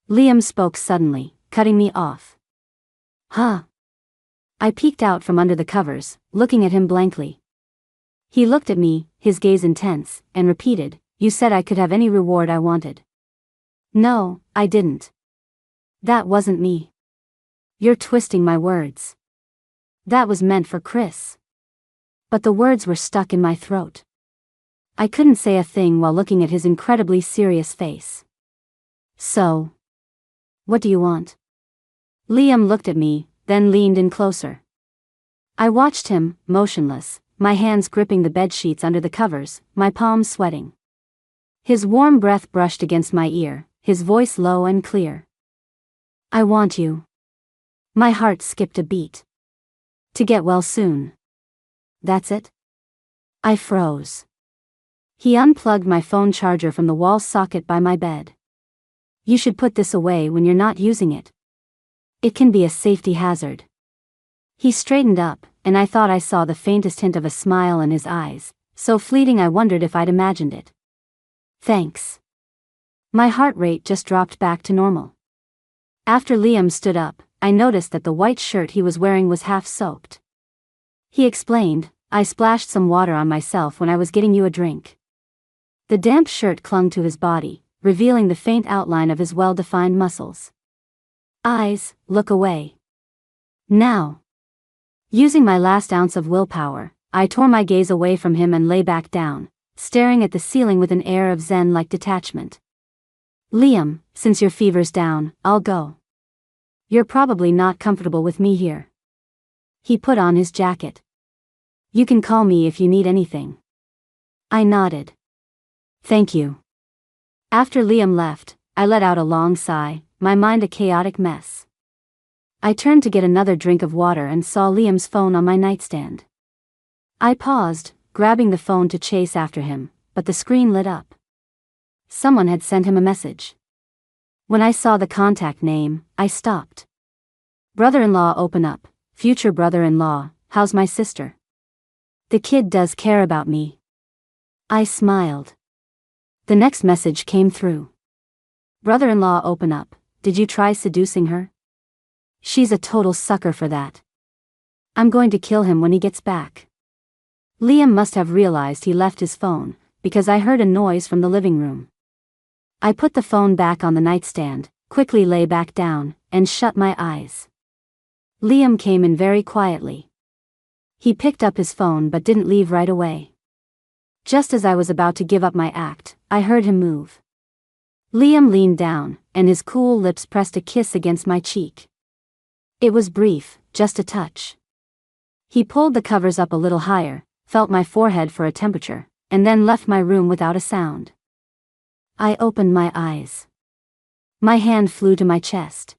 Liam spoke suddenly, cutting me off. Huh? I peeked out from under the covers, looking at him blankly. He looked at me, his gaze intense, and repeated, You said I could have any reward I wanted. No, I didn't. That wasn't me. You're twisting my words. That was meant for Chris. But the words were stuck in my throat. I couldn't say a thing while looking at his incredibly serious face. So, what do you want? Liam looked at me, then leaned in closer. I watched him, motionless, my hands gripping the bed sheets under the covers, my palms sweating. His warm breath brushed against my ear, his voice low and clear. I want you. My heart skipped a beat. To get well soon. That's it? I froze. He unplugged my phone charger from the wall socket by my bed. You should put this away when you're not using it. It can be a safety hazard. He straightened up, and I thought I saw the faintest hint of a smile in his eyes, so fleeting I wondered if I'd imagined it. Thanks. My heart rate just dropped back to normal. After Liam stood up, I noticed that the white shirt he was wearing was half soaked. He explained, I splashed some water on myself when I was getting you a drink. The damp shirt clung to his body, revealing the faint outline of his well-defined muscles. Eyes, look away. Now. Using my last ounce of willpower, I tore my gaze away from him and lay back down, staring at the ceiling with an air of zen-like detachment. Liam, since your fever's down, I'll go. You're probably not comfortable with me here. He put on his jacket. You can call me if you need anything. I nodded. Thank you. After Liam left, I let out a long sigh, my mind a chaotic mess. I turned to get another drink of water and saw Liam's phone on my nightstand. I paused, grabbing the phone to chase after him, but the screen lit up. Someone had sent him a message. When I saw the contact name, I stopped. Brother-in-law open up, future brother-in-law, how's my sister? The kid does care about me. I smiled. The next message came through. Brother-in-law open up, did you try seducing her? She's a total sucker for that. I'm going to kill him when he gets back. Liam must have realized he left his phone, because I heard a noise from the living room. I put the phone back on the nightstand, quickly lay back down, and shut my eyes. Liam came in very quietly. He picked up his phone but didn't leave right away. Just as I was about to give up my act, I heard him move. Liam leaned down, and his cool lips pressed a kiss against my cheek. It was brief, just a touch. He pulled the covers up a little higher, felt my forehead for a temperature, and then left my room without a sound. I opened my eyes. My hand flew to my chest.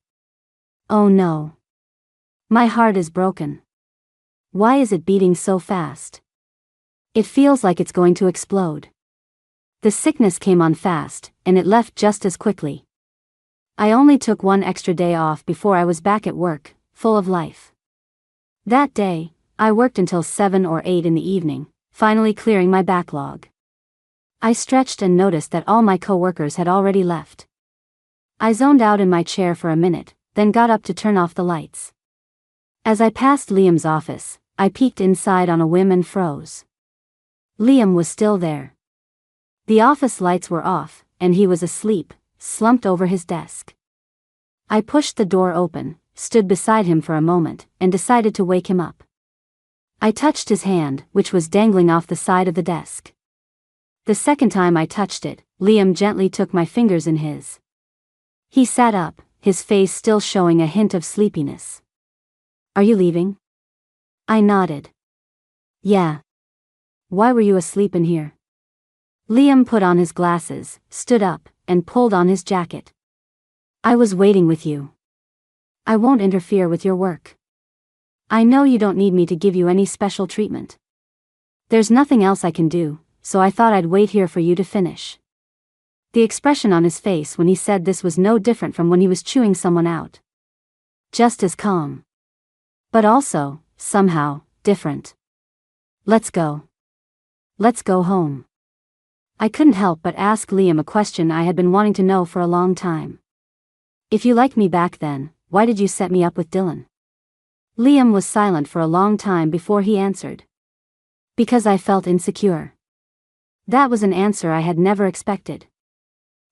Oh no. My heart is broken. Why is it beating so fast? It feels like it's going to explode. The sickness came on fast, and it left just as quickly. I only took one extra day off before I was back at work, full of life. That day, I worked until 7 or 8 in the evening, finally clearing my backlog. I stretched and noticed that all my coworkers had already left. I zoned out in my chair for a minute, then got up to turn off the lights. As I passed Liam's office, I peeked inside on a whim and froze. Liam was still there. The office lights were off, and he was asleep, slumped over his desk. I pushed the door open, stood beside him for a moment, and decided to wake him up. I touched his hand, which was dangling off the side of the desk. The second time I touched it, Liam gently took my fingers in his. He sat up, his face still showing a hint of sleepiness. "Are you leaving?" I nodded. "Yeah. Why were you asleep in here?" Liam put on his glasses, stood up, and pulled on his jacket. "I was waiting with you. I won't interfere with your work. I know you don't need me to give you any special treatment. There's nothing else I can do, so I thought I'd wait here for you to finish." The expression on his face when he said this was no different from when he was chewing someone out. Just as calm. But also, somehow, different. "Let's go. Let's go home." I couldn't help but ask Liam a question I had been wanting to know for a long time. "If you liked me back then, why did you set me up with Dylan?" Liam was silent for a long time before he answered. "Because I felt insecure." That was an answer I had never expected.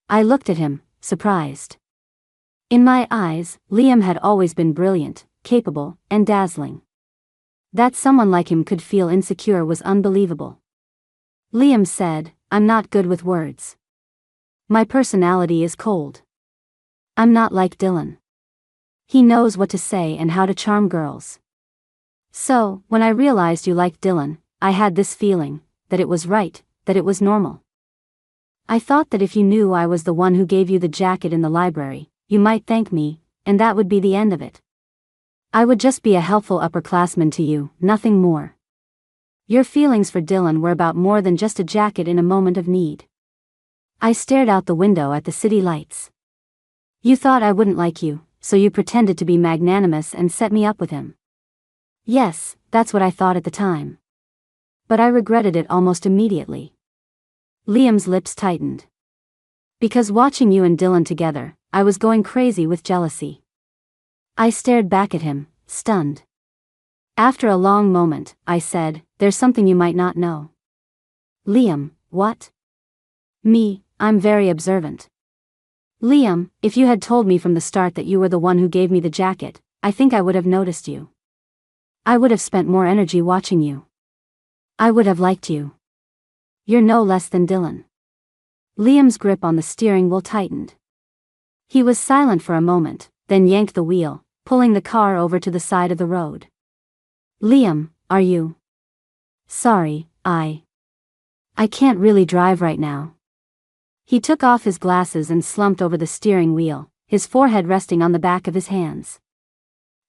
I looked at him, surprised. In my eyes, Liam had always been brilliant, capable, and dazzling. That someone like him could feel insecure was unbelievable. Liam said, "I'm not good with words. My personality is cold. I'm not like Dylan. He knows what to say and how to charm girls. So, when I realized you liked Dylan, I had this feeling, that it was right, that it was normal. I thought that if you knew I was the one who gave you the jacket in the library, you might thank me, and that would be the end of it. I would just be a helpful upperclassman to you, nothing more. Your feelings for Dylan were about more than just a jacket in a moment of need." I stared out the window at the city lights. "You thought I wouldn't like you, so you pretended to be magnanimous and set me up with him." "Yes, that's what I thought at the time. But I regretted it almost immediately." Liam's lips tightened. "Because watching you and Dylan together, I was going crazy with jealousy." I stared back at him, stunned. After a long moment, I said, "There's something you might not know." "Liam, what?" "Me, I'm very observant." "Liam, if you had told me from the start that you were the one who gave me the jacket, I think I would have noticed you. I would have spent more energy watching you. I would have liked you. You're no less than Dylan." Liam's grip on the steering wheel tightened. He was silent for a moment, then yanked the wheel, pulling the car over to the side of the road. "Liam, are you?" "Sorry, I can't really drive right now." He took off his glasses and slumped over the steering wheel, his forehead resting on the back of his hands.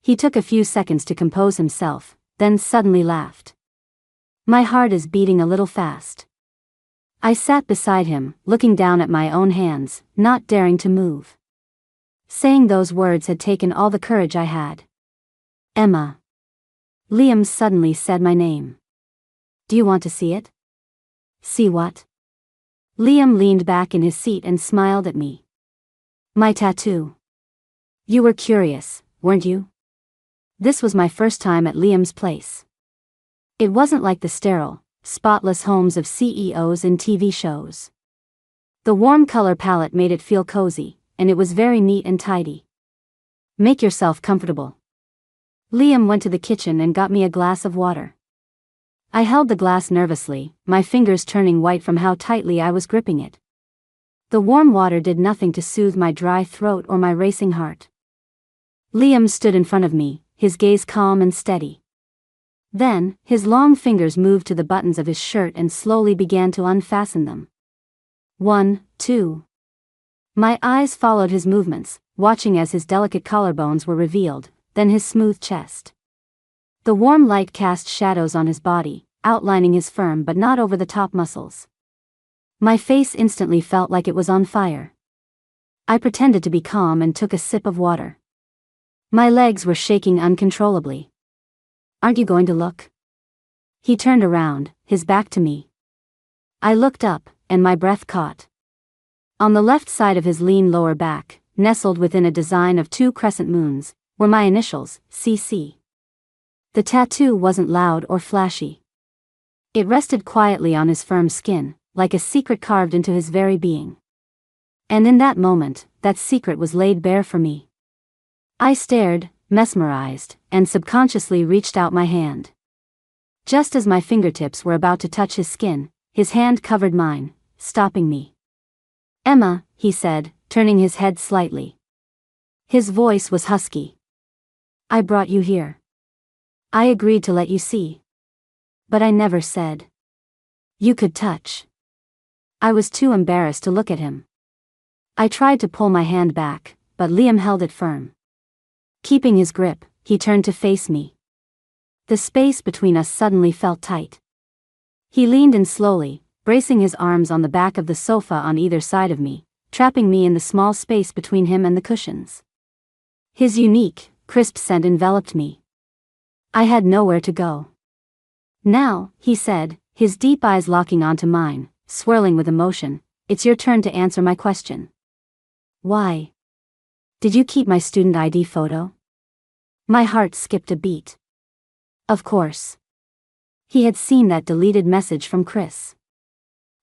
He took a few seconds to compose himself, then suddenly laughed. "My heart is beating a little fast." I sat beside him, looking down at my own hands, not daring to move. Saying those words had taken all the courage I had. "Emma." Liam suddenly said my name. "Do you want to see it?" "See what?" Liam leaned back in his seat and smiled at me. "My tattoo." "You were curious, weren't you?" This was my first time at Liam's place. It wasn't like the sterile, spotless homes of CEOs in TV shows. The warm color palette made it feel cozy, and it was very neat and tidy. "Make yourself comfortable." Liam went to the kitchen and got me a glass of water. I held the glass nervously, my fingers turning white from how tightly I was gripping it. The warm water did nothing to soothe my dry throat or my racing heart. Liam stood in front of me, his gaze calm and steady. Then, his long fingers moved to the buttons of his shirt and slowly began to unfasten them. 1, 2. My eyes followed his movements, watching as his delicate collarbones were revealed, then his smooth chest. The warm light cast shadows on his body, outlining his firm but not over-the-top muscles. My face instantly felt like it was on fire. I pretended to be calm and took a sip of water. My legs were shaking uncontrollably. Aren't you going to look? He turned around, his back to me. I looked up, and my breath caught. On the left side of his lean lower back, nestled within a design of 2 crescent moons, were my initials, CC. The tattoo wasn't loud or flashy. It rested quietly on his firm skin, like a secret carved into his very being. And in that moment, that secret was laid bare for me. I stared, mesmerized, and subconsciously reached out my hand. Just as my fingertips were about to touch his skin, his hand covered mine, stopping me. "Emma," he said, turning his head slightly. His voice was husky. "I brought you here. I agreed to let you see. But I never said you could touch." I was too embarrassed to look at him. I tried to pull my hand back, but Liam held it firm. Keeping his grip, he turned to face me. The space between us suddenly felt tight. He leaned in slowly, bracing his arms on the back of the sofa on either side of me, trapping me in the small space between him and the cushions. His unique, crisp scent enveloped me. I had nowhere to go. "Now," he said, his deep eyes locking onto mine, swirling with emotion, "it's your turn to answer my question. Why did you keep my student ID photo?" My heart skipped a beat. Of course. He had seen that deleted message from Chris.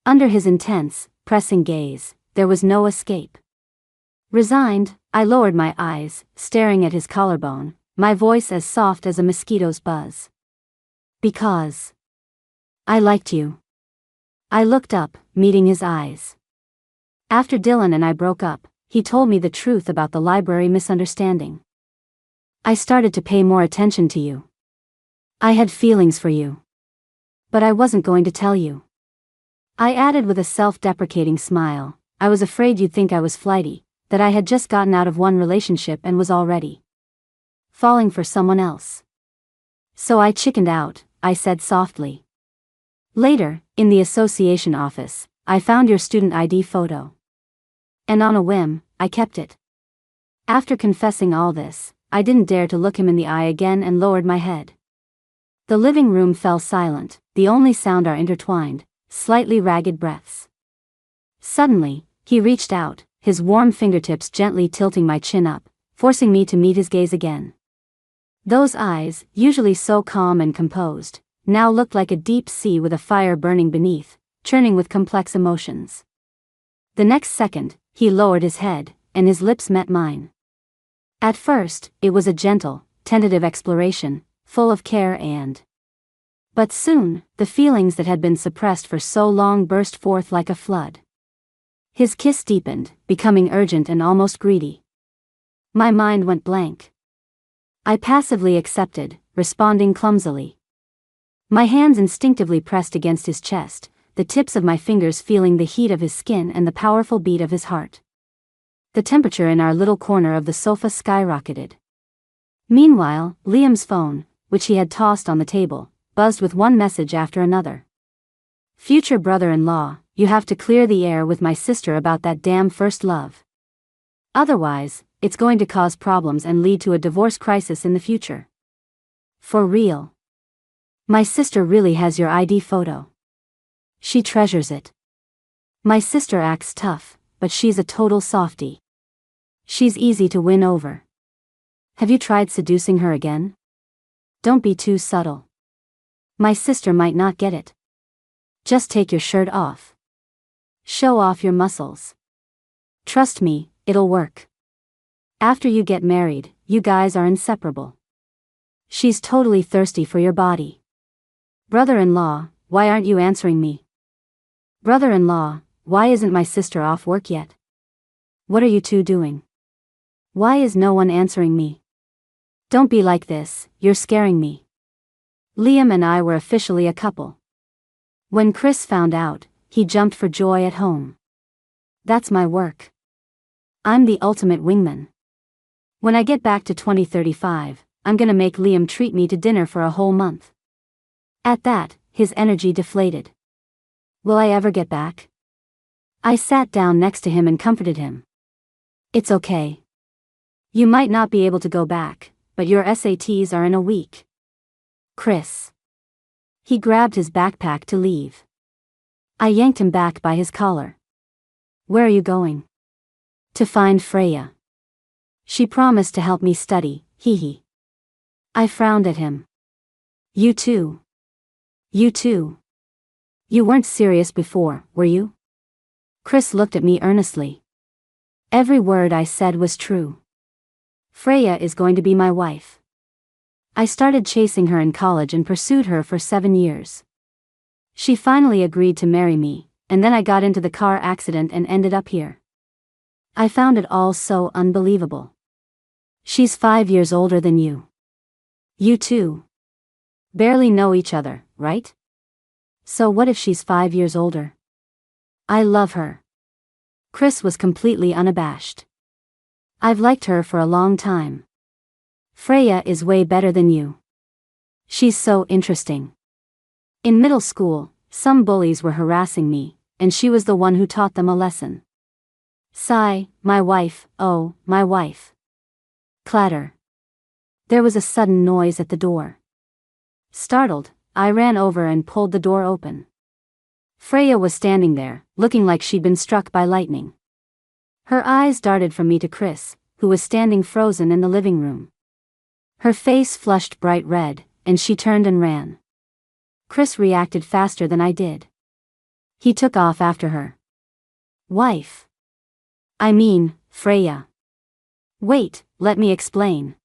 Under his intense, pressing gaze, there was no escape. Resigned, I lowered my eyes, staring at his collarbone, my voice as soft as a mosquito's buzz. "Because I liked you." I looked up, meeting his eyes. "After Dylan and I broke up, he told me the truth about the library misunderstanding. I started to pay more attention to you. I had feelings for you. But I wasn't going to tell you." I added with a self-deprecating smile, "I was afraid you'd think I was flighty, that I had just gotten out of one relationship and was already falling for someone else. So I chickened out," I said softly. "Later, in the association office, I found your student ID photo. And on a whim, I kept it." After confessing all this, I didn't dare to look him in the eye again and lowered my head. The living room fell silent, the only sound our intertwined, slightly ragged breaths. Suddenly, he reached out, his warm fingertips gently tilting my chin up, forcing me to meet his gaze again. Those eyes, usually so calm and composed, now looked like a deep sea with a fire burning beneath, churning with complex emotions. The next second, he lowered his head, and his lips met mine. At first, it was a gentle, tentative exploration, full of care but soon, the feelings that had been suppressed for so long burst forth like a flood. His kiss deepened, becoming urgent and almost greedy. My mind went blank. I passively accepted, responding clumsily. My hands instinctively pressed against his chest, the tips of my fingers feeling the heat of his skin and the powerful beat of his heart. The temperature in our little corner of the sofa skyrocketed. Meanwhile, Liam's phone, which he had tossed on the table, buzzed with one message after another. "Future brother-in-law, you have to clear the air with my sister about that damn first love. Otherwise, it's going to cause problems and lead to a divorce crisis in the future. For real. My sister really has your ID photo. She treasures it. My sister acts tough, but she's a total softie. She's easy to win over. Have you tried seducing her again? Don't be too subtle. My sister might not get it. Just take your shirt off. Show off your muscles. Trust me, it'll work. After you get married, you guys are inseparable. She's totally thirsty for your body. Brother-in-law, why aren't you answering me? Brother-in-law, why isn't my sister off work yet? What are you two doing? Why is no one answering me? Don't be like this, you're scaring me." Liam and I were officially a couple. When Chris found out, he jumped for joy at home. That's my work. I'm the ultimate wingman. When I get back to 2035, I'm gonna make Liam treat me to dinner for a whole month. At that, his energy deflated. Will I ever get back? I sat down next to him and comforted him. It's okay. You might not be able to go back, but your SATs are in a week. Chris. He grabbed his backpack to leave. I yanked him back by his collar. Where are you going? To find Freya. She promised to help me study, hee. I frowned at him. You too. You too. You weren't serious before, were you? Chris looked at me earnestly. Every word I said was true. Freya is going to be my wife. I started chasing her in college and pursued her for 7 years. She finally agreed to marry me, and then I got into the car accident and ended up here. I found it all so unbelievable. She's 5 years older than you. You too. Barely know each other, right? So what if she's 5 years older? I love her. Chris was completely unabashed. I've liked her for a long time. Freya is way better than you. She's so interesting. In middle school, some bullies were harassing me, and she was the one who taught them a lesson. Sigh, my wife, oh, my wife. Clatter. There was a sudden noise at the door. Startled, I ran over and pulled the door open. Freya was standing there, looking like she'd been struck by lightning. Her eyes darted from me to Chris, who was standing frozen in the living room. Her face flushed bright red, and she turned and ran. Chris reacted faster than I did. He took off after her. Wife. I mean, Freya. Wait, let me explain.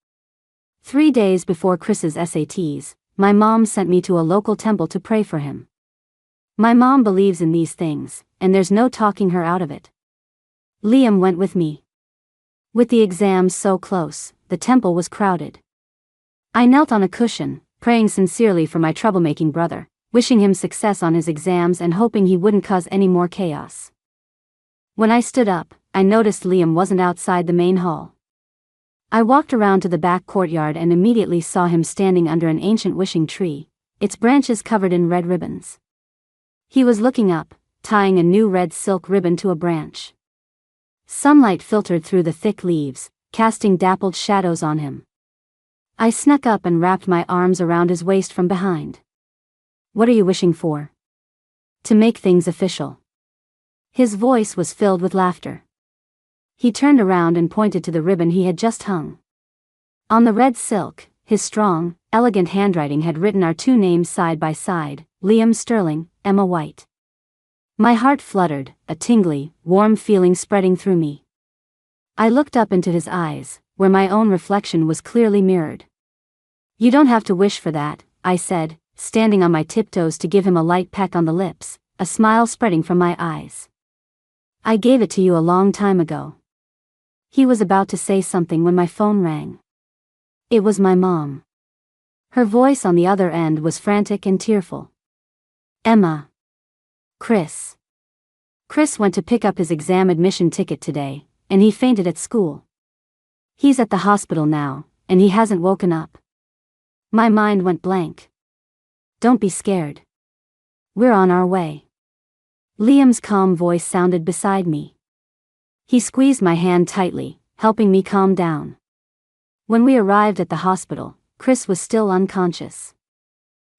3 days before Chris's SATs, my mom sent me to a local temple to pray for him. My mom believes in these things, and there's no talking her out of it. Liam went with me. With the exams so close, the temple was crowded. I knelt on a cushion, praying sincerely for my troublemaking brother, wishing him success on his exams and hoping he wouldn't cause any more chaos. When I stood up, I noticed Liam wasn't outside the main hall. I walked around to the back courtyard and immediately saw him standing under an ancient wishing tree, its branches covered in red ribbons. He was looking up, tying a new red silk ribbon to a branch. Sunlight filtered through the thick leaves, casting dappled shadows on him. I snuck up and wrapped my arms around his waist from behind. What are you wishing for? To make things official. His voice was filled with laughter. He turned around and pointed to the ribbon he had just hung. On the red silk, his strong, elegant handwriting had written our 2 names side by side, Liam Sterling, Emma White. My heart fluttered, a tingly, warm feeling spreading through me. I looked up into his eyes, where my own reflection was clearly mirrored. You don't have to wish for that, I said, standing on my tiptoes to give him a light peck on the lips, a smile spreading from my eyes. I gave it to you a long time ago. He was about to say something when my phone rang. It was my mom. Her voice on the other end was frantic and tearful. Emma. Chris. Chris went to pick up his exam admission ticket today, and he fainted at school. He's at the hospital now, and he hasn't woken up. My mind went blank. Don't be scared. We're on our way. Liam's calm voice sounded beside me. He squeezed my hand tightly, helping me calm down. When we arrived at the hospital, Chris was still unconscious.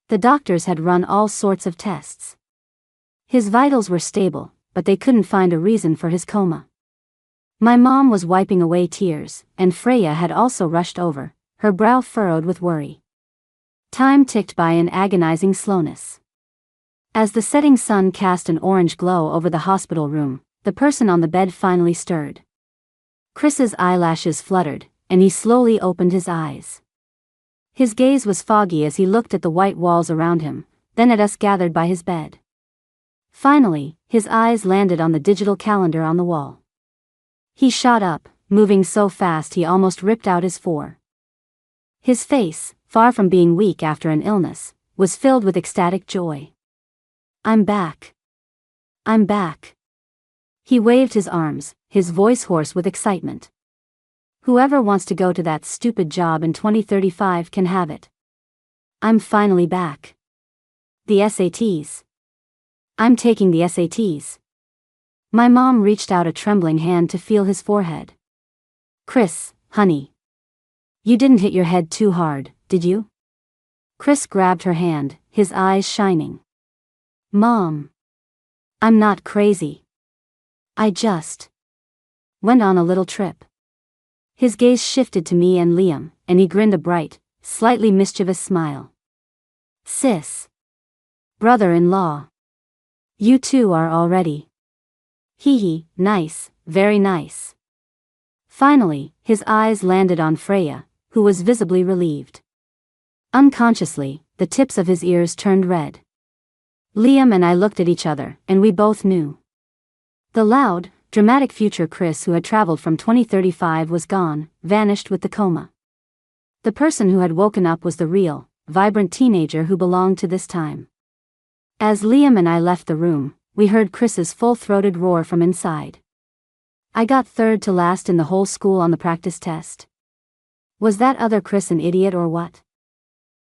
The doctors had run all sorts of tests. His vitals were stable, but they couldn't find a reason for his coma. My mom was wiping away tears, and Freya had also rushed over, her brow furrowed with worry. Time ticked by in agonizing slowness. As the setting sun cast an orange glow over the hospital room, the person on the bed finally stirred. Chris's eyelashes fluttered, and he slowly opened his eyes. His gaze was foggy as he looked at the white walls around him, then at us gathered by his bed. Finally, his eyes landed on the digital calendar on the wall. He shot up, moving so fast he almost ripped out his fore. His face, far from being weak after an illness, was filled with ecstatic joy. I'm back. I'm back. He waved his arms, his voice hoarse with excitement. Whoever wants to go to that stupid job in 2035 can have it. I'm finally back. The SATs. I'm taking the SATs. My mom reached out a trembling hand to feel his forehead. Chris, honey. You didn't hit your head too hard, did you? Chris grabbed her hand, his eyes shining. Mom. I'm not crazy. I just went on a little trip. His gaze shifted to me and Liam, and he grinned a bright, slightly mischievous smile. Sis. Brother-in-law. You two are already. Hee hee, nice, very nice. Finally, his eyes landed on Freya, who was visibly relieved. Unconsciously, the tips of his ears turned red. Liam and I looked at each other, and we both knew. The loud, dramatic future Chris who had traveled from 2035 was gone, vanished with the coma. The person who had woken up was the real, vibrant teenager who belonged to this time. As Liam and I left the room, we heard Chris's full-throated roar from inside. I got third to last in the whole school on the practice test. Was that other Chris an idiot or what?